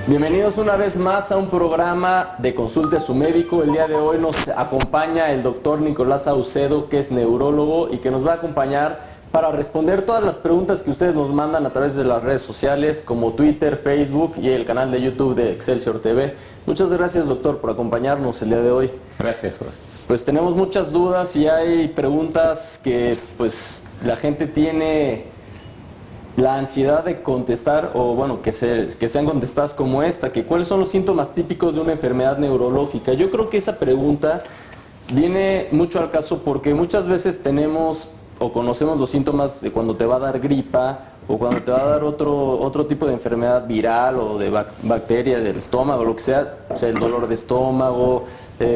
Bienvenidos una vez más a un programa de Consulte a su médico. El día de hoy nos acompaña el doctor Nicolás Saucedo, que es neurólogo y que nos va a acompañar para responder todas las preguntas que ustedes nos mandan a través de las redes sociales como Twitter, Facebook y el canal de YouTube de Excelsior TV. Muchas gracias, doctor, por acompañarnos el día de hoy. Gracias, Jorge. Pues tenemos muchas dudas y hay preguntas que pues la gente tiene la ansiedad de contestar, o bueno, que sean contestadas como esta, que cuáles son los síntomas típicos de una enfermedad neurológica. Yo creo que esa pregunta viene mucho al caso porque muchas veces tenemos o conocemos los síntomas de cuando te va a dar gripa o cuando te va a dar otro tipo de enfermedad viral o de bacteria del estómago, lo que sea, o sea, el dolor de estómago,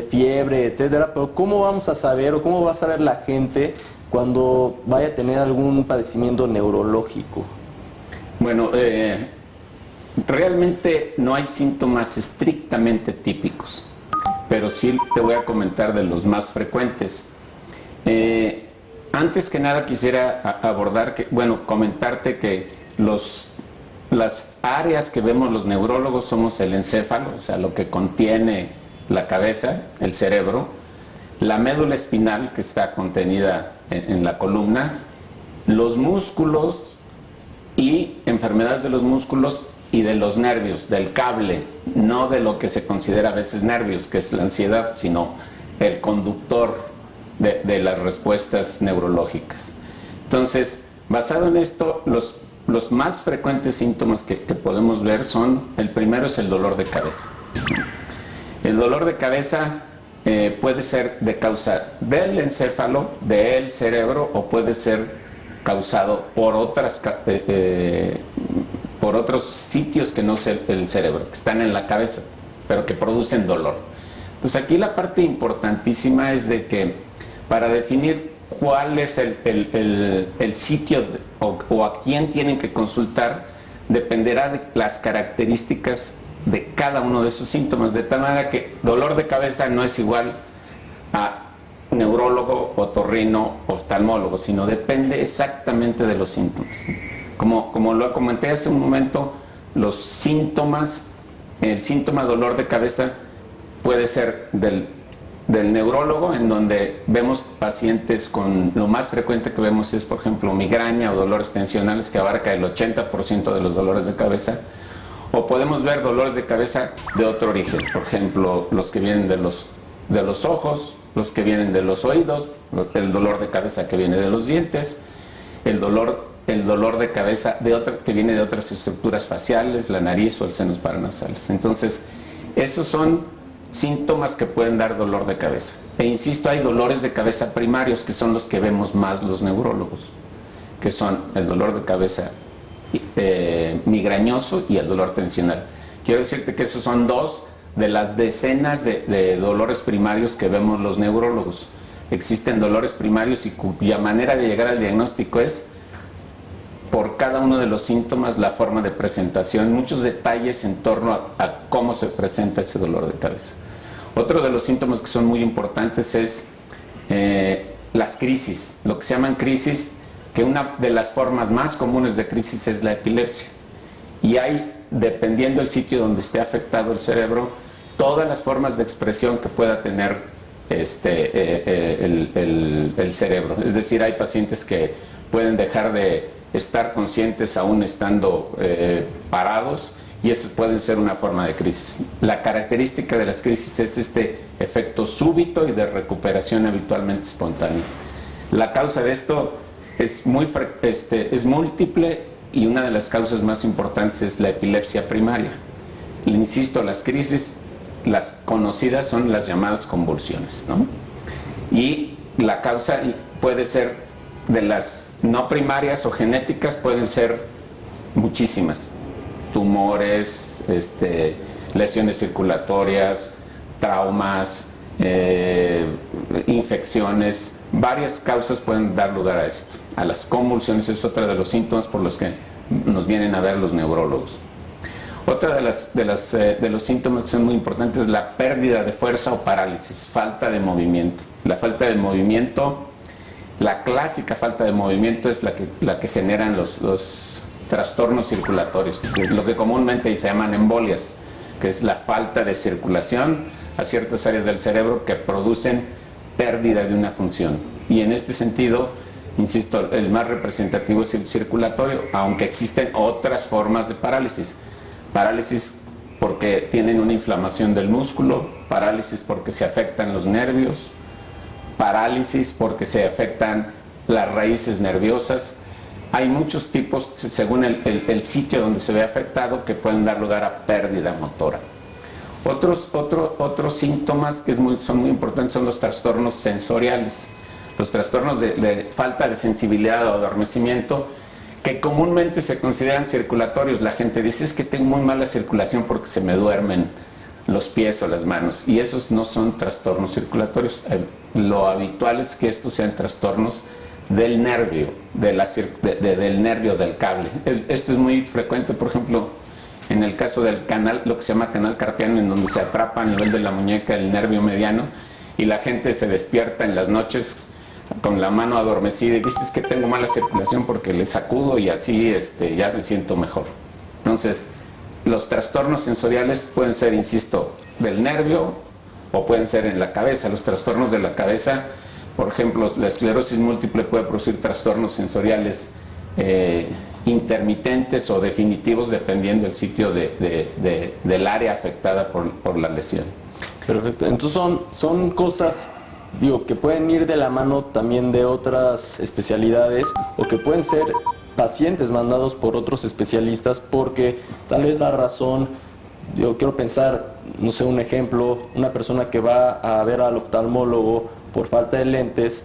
fiebre, etcétera. Pero ¿cómo vamos a saber o cómo va a saber la gente cuando vaya a tener algún padecimiento neurológico? Bueno, realmente no hay síntomas estrictamente típicos, pero sí te voy a comentar de los más frecuentes. Antes que nada quisiera comentarte que las áreas que vemos los neurólogos somos el encéfalo, o sea, lo que contiene la cabeza, el cerebro, la médula espinal, que está contenida en la columna, los músculos y enfermedades de los músculos y de los nervios, del cable, no de lo que se considera a veces nervios, que es la ansiedad, sino el conductor de las respuestas neurológicas. Entonces, basado en esto, los más frecuentes síntomas que podemos ver son, el primero es el dolor de cabeza. El dolor de cabeza puede ser de causa del encéfalo, del cerebro, o puede ser causado por otros sitios que no es el cerebro, que están en la cabeza, pero que producen dolor. Entonces aquí la parte importantísima es de que para definir cuál es el sitio o a quién tienen que consultar, dependerá de las características de cada uno de esos síntomas, de tal manera que dolor de cabeza no es igual a neurólogo, otorrino, oftalmólogo, sino depende exactamente de los síntomas. Como lo comenté hace un momento, los síntomas, el síntoma dolor de cabeza puede ser del neurólogo, en donde vemos pacientes con, lo más frecuente que vemos es, por ejemplo, migraña o dolores tensionales, que abarca el 80% de los dolores de cabeza. O podemos ver dolores de cabeza de otro origen, por ejemplo, los que vienen de los ojos, los que vienen de los oídos, el dolor de cabeza que viene de los dientes, el dolor de cabeza que viene de otras estructuras faciales, la nariz o el senos paranasales. Entonces, esos son síntomas que pueden dar dolor de cabeza. E insisto, hay dolores de cabeza primarios, que son los que vemos más los neurólogos, que son el dolor de cabeza migrañoso y el dolor tensional. Quiero decirte que esos son dos de las decenas de dolores primarios que vemos los neurólogos. Existen dolores primarios y cuya manera de llegar al diagnóstico es por cada uno de los síntomas, la forma de presentación, muchos detalles en torno a cómo se presenta ese dolor de cabeza. Otro de los síntomas que son muy importantes es las crisis, lo que se llaman crisis, que una de las formas más comunes de crisis es la epilepsia. Y hay, dependiendo del sitio donde esté afectado el cerebro, todas las formas de expresión que pueda tener el cerebro. Es decir, hay pacientes que pueden dejar de estar conscientes aún estando parados, y eso puede ser una forma de crisis. La característica de las crisis es este efecto súbito y de recuperación habitualmente espontánea. La causa de esto es múltiple, y una de las causas más importantes es la epilepsia primaria. Le insisto, las crisis, las conocidas, son las llamadas convulsiones, ¿no? Y la causa puede ser de las no primarias o genéticas, pueden ser muchísimas: tumores, lesiones circulatorias, traumas, infecciones. Varias causas pueden dar lugar a esto. A las convulsiones es otro de los síntomas por los que nos vienen a ver los neurólogos. Otra de los síntomas que son muy importantes es la pérdida de fuerza o parálisis, falta de movimiento. La falta de movimiento, la clásica falta de movimiento, es la que generan los trastornos circulatorios, lo que comúnmente se llaman embolias. que es la falta de circulación a ciertas áreas del cerebro que producen pérdida de una función. Y en este sentido, insisto, el más representativo es el circulatorio, aunque existen otras formas de parálisis. Parálisis porque tienen una inflamación del músculo, parálisis porque se afectan los nervios, parálisis porque se afectan las raíces nerviosas. Hay muchos tipos, según el sitio donde se ve afectado, que pueden dar lugar a pérdida motora. Otros síntomas que son muy importantes son los trastornos sensoriales, los trastornos de falta de sensibilidad o adormecimiento, que comúnmente se consideran circulatorios. La gente dice, es que tengo muy mala circulación porque se me duermen los pies o las manos, y esos no son trastornos circulatorios. Lo habitual es que estos sean trastornos del nervio, del nervio del cable. Esto es muy frecuente, por ejemplo, en el caso del canal, lo que se llama canal carpiano, en donde se atrapa a nivel de la muñeca el nervio mediano, y la gente se despierta en las noches con la mano adormecida y dices que tengo mala circulación porque le sacudo y así ya me siento mejor. Entonces, los trastornos sensoriales pueden ser, insisto, del nervio o pueden ser en la cabeza. Los trastornos de la cabeza, por ejemplo, la esclerosis múltiple puede producir trastornos sensoriales intermitentes o definitivos dependiendo del sitio del área afectada por la lesión. Perfecto. Entonces son cosas, digo, que pueden ir de la mano también de otras especialidades o que pueden ser pacientes mandados por otros especialistas porque tal vez la razón, yo quiero pensar, no sé, un ejemplo, una persona que va a ver al oftalmólogo por falta de lentes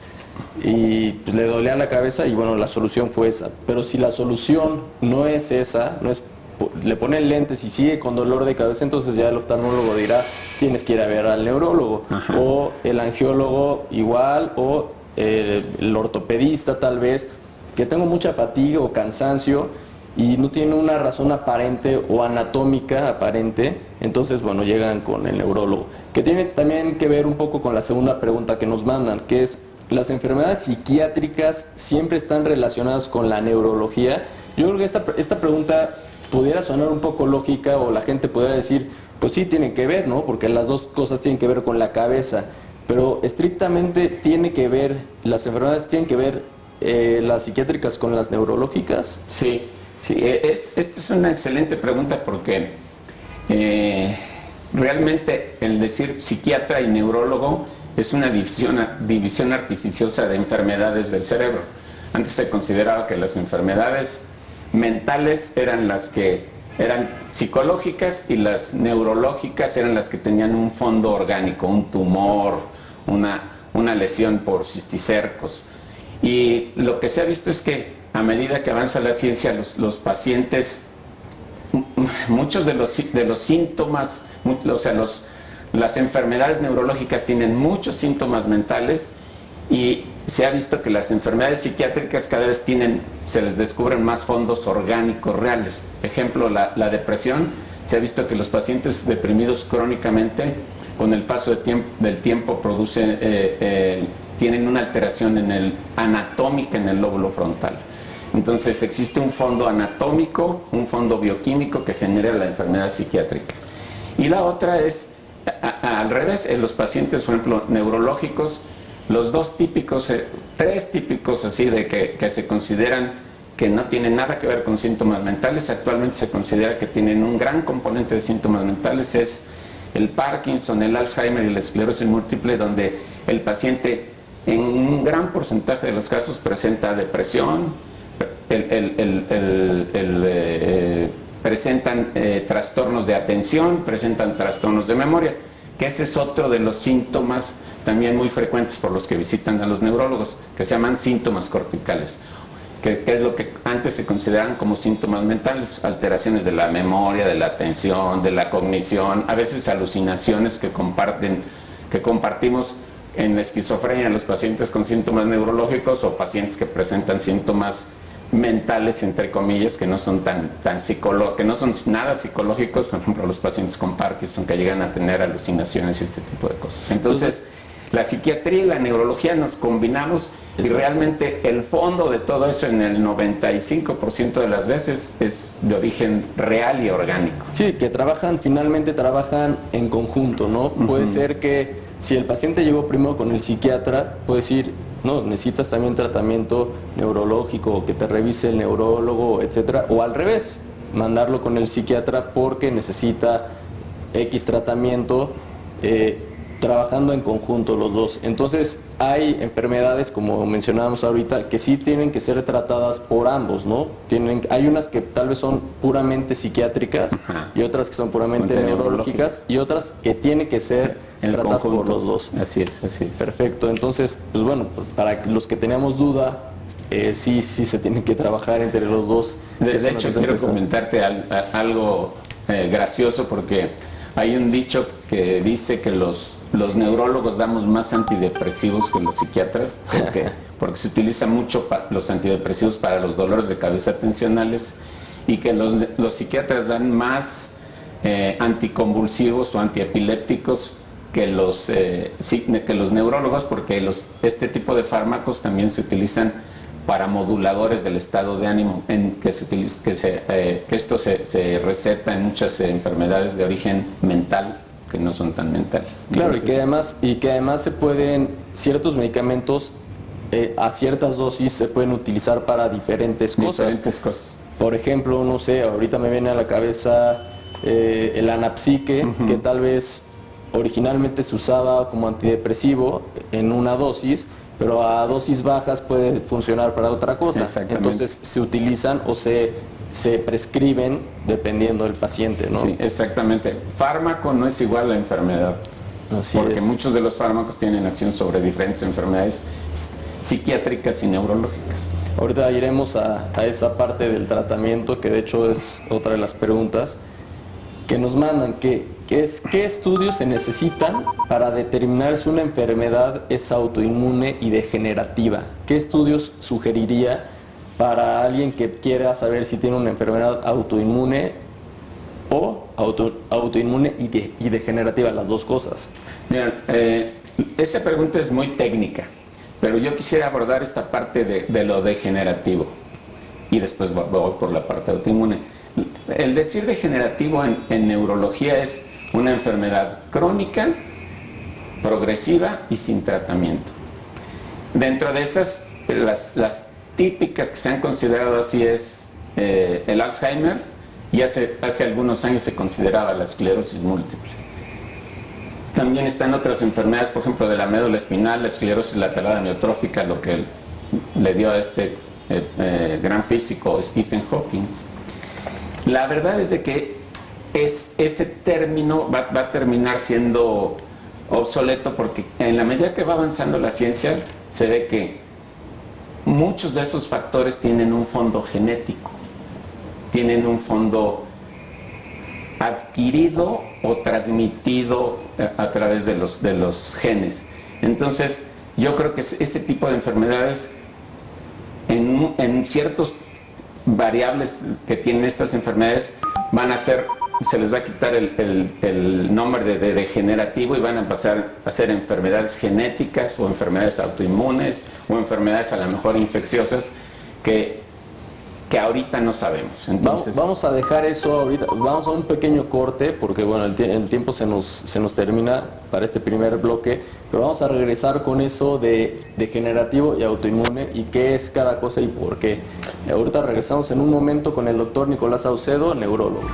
y pues, le dolía la cabeza y bueno, la solución fue esa. Pero si la solución no es esa, no es le ponen lentes y sigue con dolor de cabeza, entonces ya el oftalmólogo dirá, tienes que ir a ver al neurólogo. Ajá. O el angiólogo igual, o el ortopedista tal vez, que tengo mucha fatiga o cansancio y no tiene una razón aparente o anatómica aparente, entonces bueno, llegan con el neurólogo. Que tiene también que ver un poco con la segunda pregunta que nos mandan, que es, ¿las enfermedades psiquiátricas siempre están relacionadas con la neurología? Yo creo que esta pregunta pudiera sonar un poco lógica o la gente pudiera decir, pues sí, tienen que ver, ¿no? Porque las dos cosas tienen que ver con la cabeza, pero estrictamente tiene que ver, las enfermedades tienen que ver las psiquiátricas con las neurológicas. Sí, sí, esta es una excelente pregunta porque realmente el decir psiquiatra y neurólogo es una división artificiosa de enfermedades del cerebro. Antes se consideraba que las enfermedades mentales eran las que eran psicológicas y las neurológicas eran las que tenían un fondo orgánico, un tumor, una lesión por cisticercos. Y lo que se ha visto es que a medida que avanza la ciencia, los pacientes, muchos de los síntomas, o sea, las enfermedades neurológicas tienen muchos síntomas mentales y se ha visto que las enfermedades psiquiátricas cada vez se les descubren más fondos orgánicos reales. Ejemplo, la depresión, se ha visto que los pacientes deprimidos crónicamente, con el paso del tiempo tienen una alteración anatómica en el lóbulo frontal. Entonces existe un fondo anatómico, un fondo bioquímico que genera la enfermedad psiquiátrica. Y la otra es, al revés, en los pacientes, por ejemplo, neurológicos, los tres típicos así de que se consideran que no tienen nada que ver con síntomas mentales, actualmente se considera que tienen un gran componente de síntomas mentales, es el Parkinson, el Alzheimer y la esclerosis múltiple, donde el paciente en un gran porcentaje de los casos presenta depresión, presentan trastornos de atención, presentan trastornos de memoria, que ese es otro de los síntomas también muy frecuentes por los que visitan a los neurólogos, que se llaman síntomas corticales, que es lo que antes se consideraban como síntomas mentales, alteraciones de la memoria, de la atención, de la cognición, a veces alucinaciones que compartimos en la esquizofrenia, los pacientes con síntomas neurológicos o pacientes que presentan síntomas mentales, entre comillas, que no son que no son nada psicológicos, por ejemplo, los pacientes con Parkinson que llegan a tener alucinaciones y este tipo de cosas. Entonces, la psiquiatría y la neurología nos combinamos Y Exacto. realmente el fondo de todo eso en el 95% de las veces es de origen real y orgánico. Sí, que finalmente trabajan en conjunto, ¿no? Puede ser que si el paciente llegó primero con el psiquiatra, puede decir, no, necesitas también tratamiento neurológico, o que te revise el neurólogo, etcétera, o al revés, mandarlo con el psiquiatra porque necesita X tratamiento, trabajando en conjunto los dos. Entonces, hay enfermedades, como mencionábamos ahorita, que sí tienen que ser tratadas por ambos, ¿no? Hay unas que tal vez son puramente psiquiátricas, Ajá. y otras que son puramente neurológicas, y otras que tienen que ser tratadas por los dos. Así es, así es. Perfecto. Entonces, pues bueno, pues para los que teníamos duda, sí se tienen que trabajar entre los dos. De Eso hecho, nos quiero empezar. comentarte algo gracioso, porque hay un dicho que dice que los neurólogos damos más antidepresivos que los psiquiatras, porque se utilizan mucho los antidepresivos para los dolores de cabeza tensionales, y que los psiquiatras dan más anticonvulsivos o antiepilépticos que los neurólogos, porque este tipo de fármacos también se utilizan para moduladores del estado de ánimo, que esto se receta en muchas enfermedades de origen mental que no son tan mentales. Claro, Entonces, y que además se pueden, ciertos medicamentos a ciertas dosis se pueden utilizar para diferentes cosas. Por ejemplo, no sé, ahorita me viene a la cabeza el Anapsique, que tal vez originalmente se usaba como antidepresivo en una dosis, pero a dosis bajas puede funcionar para otra cosa. Entonces se utilizan o se prescriben dependiendo del paciente, ¿no? Sí, exactamente. Fármaco no es igual a enfermedad. Así porque es. muchos de los fármacos tienen acción sobre diferentes enfermedades psiquiátricas y neurológicas. Ahorita iremos a esa parte del tratamiento, que de hecho es otra de las preguntas que nos mandan, ¿qué estudios se necesitan para determinar si una enfermedad es autoinmune y degenerativa? ¿Qué estudios sugeriría para alguien que quiera saber si tiene una enfermedad autoinmune o autoinmune y degenerativa, las dos cosas? Mira, esa pregunta es muy técnica, pero yo quisiera abordar esta parte de lo degenerativo y después voy por la parte autoinmune. El decir degenerativo en neurología es una enfermedad crónica, progresiva y sin tratamiento. Dentro de esas, las típicas que se han considerado así es el Alzheimer, y hace algunos años se consideraba la esclerosis múltiple. También están otras enfermedades, por ejemplo, de la médula espinal, la esclerosis lateral amiotrófica, lo que le dio a este gran físico Stephen Hawking. La verdad es de que ese término va a terminar siendo obsoleto, porque en la medida que va avanzando la ciencia se ve que muchos de esos factores tienen un fondo genético, tienen un fondo adquirido o transmitido a través de los genes. Entonces, yo creo que ese tipo de enfermedades, en ciertos variables que tienen estas enfermedades, se les va a quitar el nombre de degenerativo y van a pasar a ser enfermedades genéticas o enfermedades autoinmunes o enfermedades a lo mejor infecciosas que ahorita no sabemos. Entonces, vamos a dejar eso ahorita, vamos a un pequeño corte porque bueno, el tiempo se nos termina para este primer bloque, pero vamos a regresar con eso de degenerativo y autoinmune y qué es cada cosa y por qué. Ahorita regresamos en un momento con el doctor Nicolás Saucedo, neurólogo.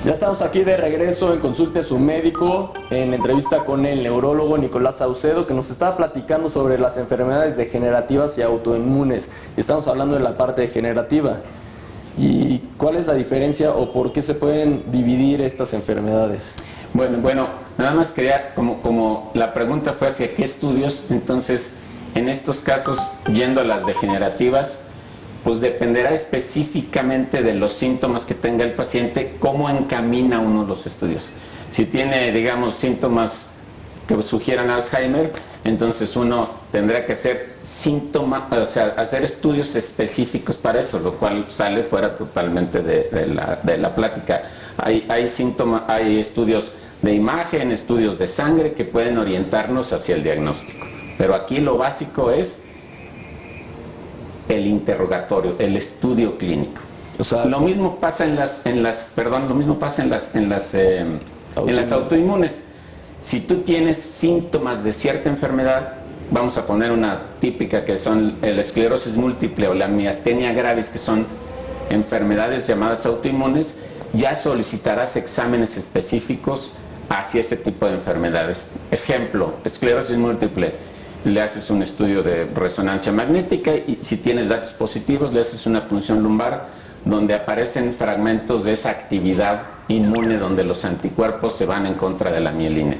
Ya estamos aquí de regreso en Consulte a su médico, en entrevista con el neurólogo Nicolás Saucedo, que nos está platicando sobre las enfermedades degenerativas y autoinmunes. Estamos hablando de la parte degenerativa. ¿Y cuál es la diferencia o por qué se pueden dividir estas enfermedades? Bueno, nada más quería, como la pregunta fue hacia qué estudios, entonces en estos casos, yendo a las degenerativas, pues dependerá específicamente de los síntomas que tenga el paciente, cómo encamina uno los estudios. Si tiene, digamos, síntomas que sugieran Alzheimer, entonces uno tendrá que hacer o sea, hacer estudios específicos para eso, lo cual sale fuera totalmente de la plática. Hay estudios de imagen, estudios de sangre que pueden orientarnos hacia el diagnóstico. Pero aquí lo básico es el interrogatorio, el estudio clínico. O sea, lo mismo pasa en las autoinmunes. Si tú tienes síntomas de cierta enfermedad, vamos a poner una típica que son la esclerosis múltiple o la miastenia gravis, que son enfermedades llamadas autoinmunes, ya solicitarás exámenes específicos hacia ese tipo de enfermedades. Ejemplo, esclerosis múltiple, le haces un estudio de resonancia magnética y si tienes datos positivos le haces una punción lumbar donde aparecen fragmentos de esa actividad inmune donde los anticuerpos se van en contra de la mielina.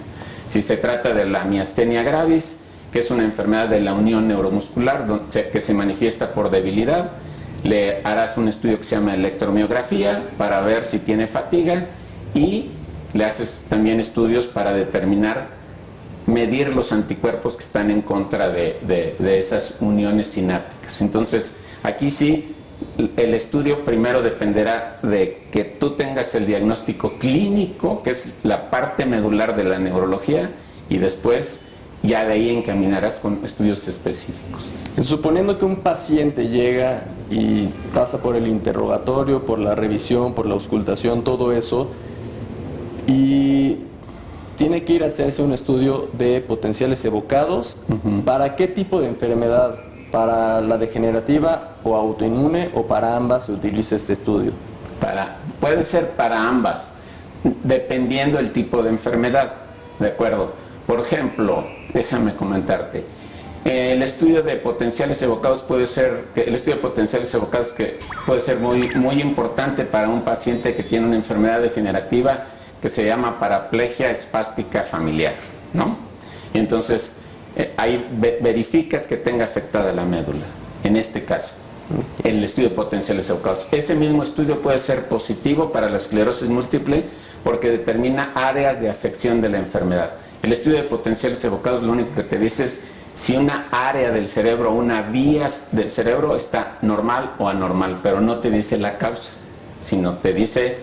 Si se trata de la miastenia gravis, que es una enfermedad de la unión neuromuscular que se manifiesta por debilidad, le harás un estudio que se llama electromiografía para ver si tiene fatiga y le haces también estudios para medir los anticuerpos que están en contra de esas uniones sinápticas. Entonces, aquí sí, el estudio primero dependerá de que tú tengas el diagnóstico clínico, que es la parte medular de la neurología, y después ya de ahí encaminarás con estudios específicos. Suponiendo que un paciente llega y pasa por el interrogatorio, por la revisión, por la auscultación, todo eso, y tiene que ir a hacerse un estudio de potenciales evocados. ¿Para qué tipo de enfermedad? ¿Para la degenerativa o autoinmune o para ambas se utiliza este estudio? Puede ser para ambas, dependiendo del tipo de enfermedad, ¿de acuerdo? Por ejemplo, déjame comentarte, el estudio de potenciales evocados puede ser muy, muy importante para un paciente que tiene una enfermedad degenerativa que se llama paraplegia espástica familiar, ¿no? Y entonces, ahí verificas que tenga afectada la médula, en este caso, el estudio de potenciales evocados. Ese mismo estudio puede ser positivo para la esclerosis múltiple porque determina áreas de afección de la enfermedad. El estudio de potenciales evocados lo único que te dice es si una área del cerebro, una vía del cerebro está normal o anormal, pero no te dice la causa, no te dice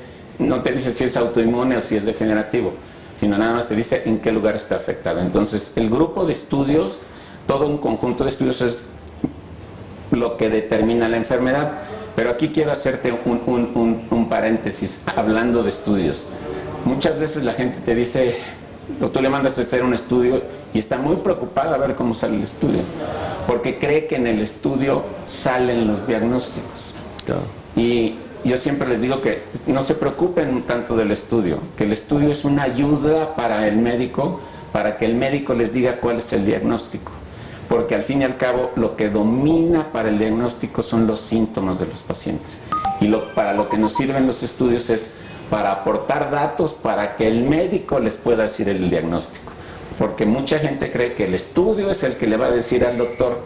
si es autoinmune o si es degenerativo, sino nada más te dice en qué lugar está afectado. Entonces, el grupo de estudios, todo un conjunto de estudios es lo que determina la enfermedad. Pero aquí quiero hacerte un paréntesis hablando de estudios. Muchas veces la gente te dice, o tú le mandas a hacer un estudio y está muy preocupada a ver cómo sale el estudio, porque cree que en el estudio salen los diagnósticos. Claro. Y yo siempre les digo que no se preocupen tanto del estudio, que el estudio es una ayuda para el médico, para que el médico les diga cuál es el diagnóstico. Porque al fin y al cabo lo que domina para el diagnóstico son los síntomas de los pacientes. Y para lo que nos sirven los estudios es para aportar datos para que el médico les pueda decir el diagnóstico. Porque mucha gente cree que el estudio es el que le va a decir al doctor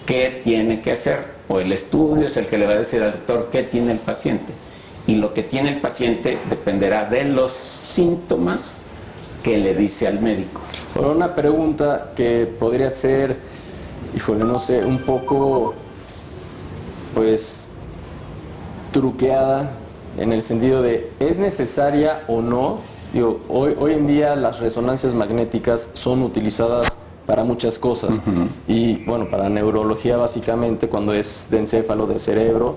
qué tiene que hacer, o el estudio es el que le va a decir al doctor qué tiene el paciente. Y lo que tiene el paciente dependerá de los síntomas que le dice al médico. Ahora, una pregunta que podría ser, híjole, no sé, un poco, pues, truqueada, en el sentido de, ¿es necesaria o no? Digo, hoy en día las resonancias magnéticas son utilizadas para muchas cosas. Y bueno, para neurología básicamente, cuando es de encéfalo, de cerebro.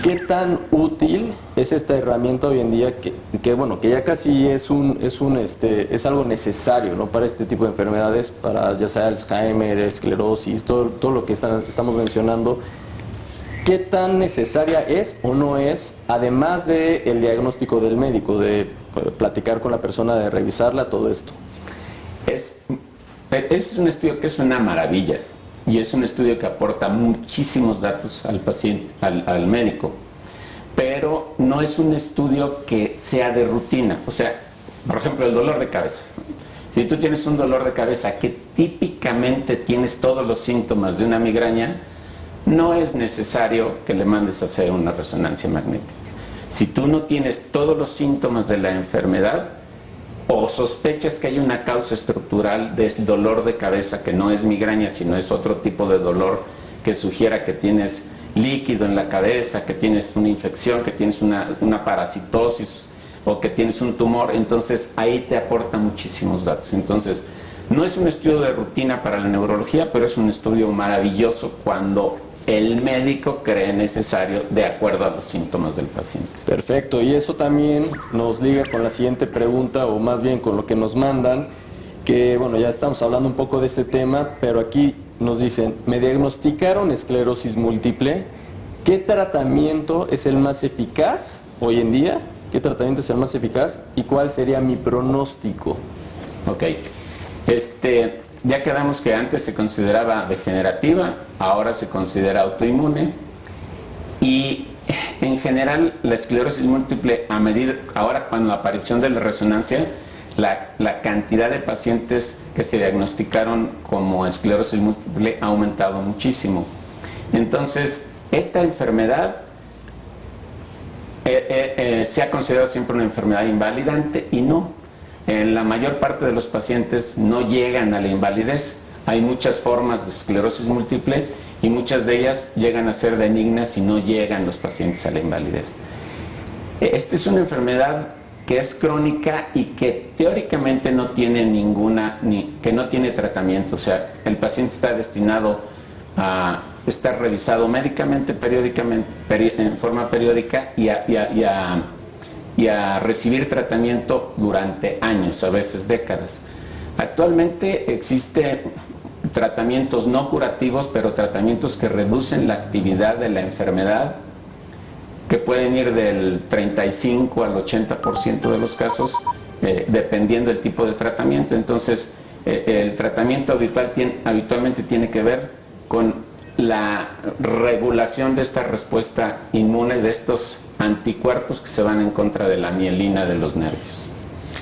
¿Qué tan útil es esta herramienta hoy en día que bueno, que ya casi es algo necesario, ¿no? Para este tipo de enfermedades, para ya sea Alzheimer, esclerosis, todo lo que estamos mencionando? ¿Qué tan necesaria es o no es, además del diagnóstico del médico, de platicar con la persona, de revisarla, todo esto? Es un estudio que es una maravilla y es un estudio que aporta muchísimos datos al paciente, al médico, pero no es un estudio que sea de rutina. O sea, por ejemplo, el dolor de cabeza. Si tú tienes un dolor de cabeza que típicamente tienes todos los síntomas de una migraña, no es necesario que le mandes a hacer una resonancia magnética. Si tú no tienes todos los síntomas de la enfermedad, o sospechas que hay una causa estructural de dolor de cabeza que no es migraña, sino es otro tipo de dolor que sugiera que tienes líquido en la cabeza, que tienes una infección, que tienes una parasitosis o que tienes un tumor, entonces ahí te aporta muchísimos datos. Entonces, no es un estudio de rutina para la neurología, pero es un estudio maravilloso cuando el médico cree necesario de acuerdo a los síntomas del paciente. Perfecto, y eso también nos liga con la siguiente pregunta, o más bien con lo que nos mandan, que bueno, ya estamos hablando un poco de este tema, pero aquí nos dicen, me diagnosticaron esclerosis múltiple, ¿qué tratamiento es el más eficaz hoy en día? ¿Qué tratamiento es el más eficaz? ¿Y cuál sería mi pronóstico? Ok, ya quedamos que antes se consideraba degenerativa, ahora se considera autoinmune, y en general la esclerosis múltiple, ahora con la aparición de la resonancia, la cantidad de pacientes que se diagnosticaron como esclerosis múltiple ha aumentado muchísimo. Entonces, esta enfermedad se ha considerado siempre una enfermedad invalidante, y no. En la mayor parte de los pacientes no llegan a la invalidez. Hay muchas formas de esclerosis múltiple y muchas de ellas llegan a ser benignas y no llegan los pacientes a la invalidez. Esta es una enfermedad que es crónica y que teóricamente no tiene que no tiene tratamiento. O sea, el paciente está destinado a estar revisado médicamente, periódicamente, en forma periódica, y a recibir tratamiento durante años, a veces décadas. Actualmente existen tratamientos no curativos, pero tratamientos que reducen la actividad de la enfermedad, que pueden ir del 35 al 80% de los casos, dependiendo del tipo de tratamiento. Entonces, el tratamiento habitualmente tiene que ver con la regulación de esta respuesta inmune, de estos anticuerpos que se van en contra de la mielina de los nervios.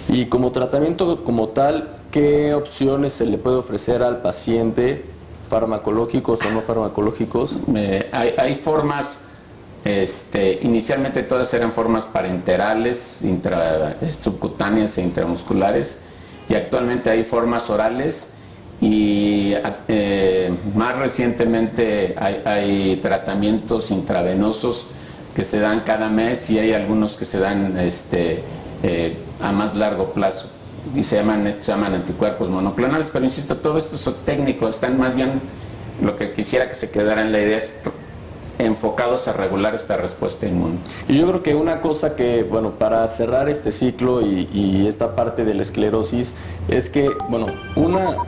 Y como tratamiento como tal, ¿qué opciones se le puede ofrecer al paciente, farmacológicos o no farmacológicos? Hay formas, inicialmente todas eran formas parenterales, subcutáneas e intramusculares, y actualmente hay formas orales, y más recientemente hay tratamientos intravenosos que se dan cada mes, y hay algunos que se dan a más largo plazo, y se llaman anticuerpos monoclonales. Pero insisto, todo esto es técnico, están más bien, lo que quisiera que se quedara en la idea es enfocados a regular esta respuesta inmune. Y yo creo que una cosa que, bueno, para cerrar este ciclo y esta parte de la esclerosis, es que, bueno,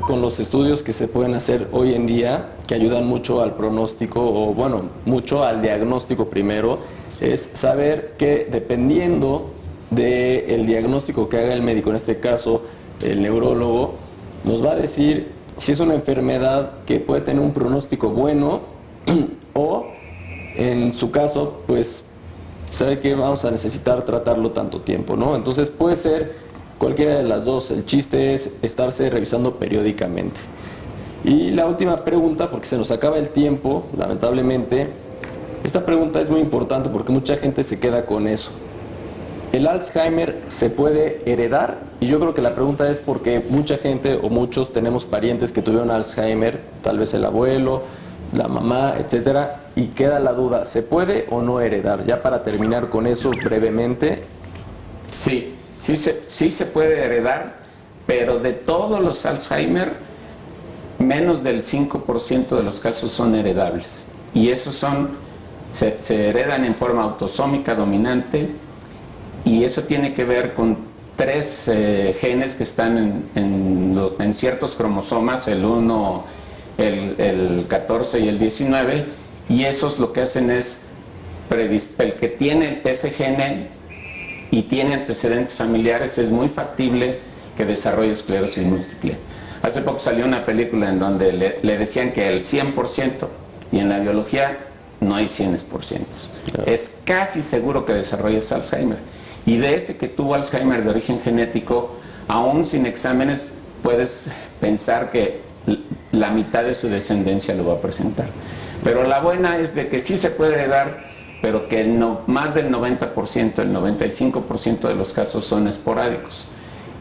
con los estudios que se pueden hacer hoy en día, que ayudan mucho al pronóstico, o bueno, mucho al diagnóstico primero, es saber que dependiendo del diagnóstico que haga el médico, en este caso el neurólogo, nos va a decir si es una enfermedad que puede tener un pronóstico bueno o, en su caso, pues sabe que vamos a necesitar tratarlo tanto tiempo, ¿no? Entonces puede ser cualquiera de las dos. El chiste es estarse revisando periódicamente. Y la última pregunta, porque se nos acaba el tiempo, lamentablemente. Esta pregunta es muy importante porque mucha gente se queda con eso. ¿El Alzheimer se puede heredar? Y yo creo que la pregunta es porque mucha gente o muchos tenemos parientes que tuvieron Alzheimer, tal vez el abuelo, la mamá, etcétera, y queda la duda, ¿se puede o no heredar? Ya para terminar con eso brevemente. Sí se puede heredar, pero de todos los Alzheimer, menos del 5% de los casos son heredables. Y esos se heredan en forma autosómica dominante, y eso tiene que ver con 3 genes que están en ciertos cromosomas, el 1, el 14 y el 19, y esos lo que hacen es, el que tiene ese gene y tiene antecedentes familiares, es muy factible que desarrolle esclerosis múltiple. Hace poco salió una película en donde le decían que el 100%, y en la biología no hay 100%. Claro. Es casi seguro que desarrolles Alzheimer. Y de ese que tuvo Alzheimer de origen genético, aún sin exámenes, puedes pensar que la mitad de su descendencia lo va a presentar. Pero la buena es de que sí se puede heredar, pero que más del 90%, el 95% de los casos son esporádicos.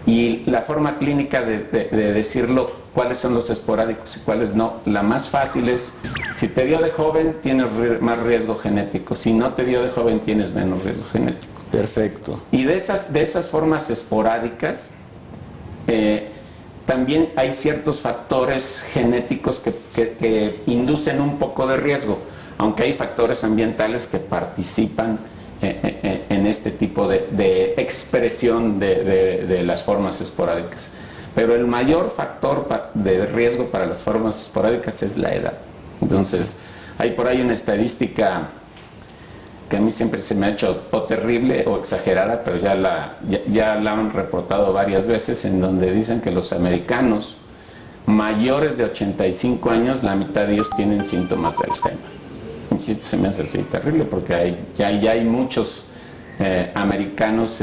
Y la forma clínica de decirlo, cuáles son los esporádicos y cuáles no, la más fácil es, si te dio de joven, tienes más riesgo genético. Si no te dio de joven, tienes menos riesgo genético. Perfecto. Y de esas formas esporádicas, también hay ciertos factores genéticos que inducen un poco de riesgo, aunque hay factores ambientales que participan en este tipo de expresión de las formas esporádicas. Pero el mayor factor de riesgo para las formas esporádicas es la edad. Entonces, hay por ahí una estadística que a mí siempre se me ha hecho o terrible o exagerada, pero ya la han reportado varias veces, en donde dicen que los americanos mayores de 85 años, la mitad de ellos tienen síntomas de Alzheimer. Insisto, se me hace así terrible porque ya hay muchos americanos,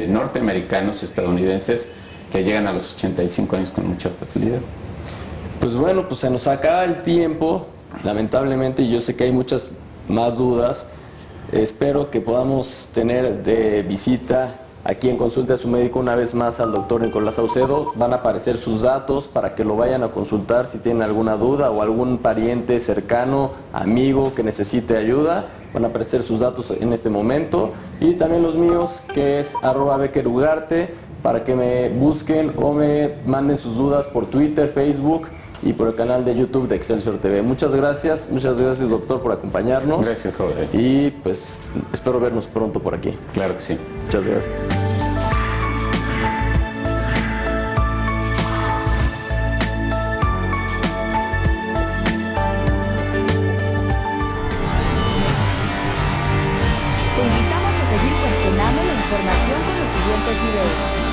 norteamericanos, estadounidenses, que llegan a los 85 años con mucha facilidad. Pues bueno, pues se nos acaba el tiempo, lamentablemente, y yo sé que hay muchas más dudas. Espero que podamos tener de visita aquí en Consulte a su Médico una vez más al doctor Nicolás Saucedo. Van a aparecer sus datos para que lo vayan a consultar si tienen alguna duda o algún pariente cercano, amigo que necesite ayuda. Van a aparecer sus datos en este momento. Y también los míos, que es @beckerugarte, para que me busquen o me manden sus dudas por Twitter, Facebook y por el canal de YouTube de Excelsior TV. Muchas gracias doctor por acompañarnos. Gracias, Jorge. Y pues espero vernos pronto por aquí. Claro que sí. Muchas gracias. Te invitamos a seguir cuestionando la información con los siguientes videos.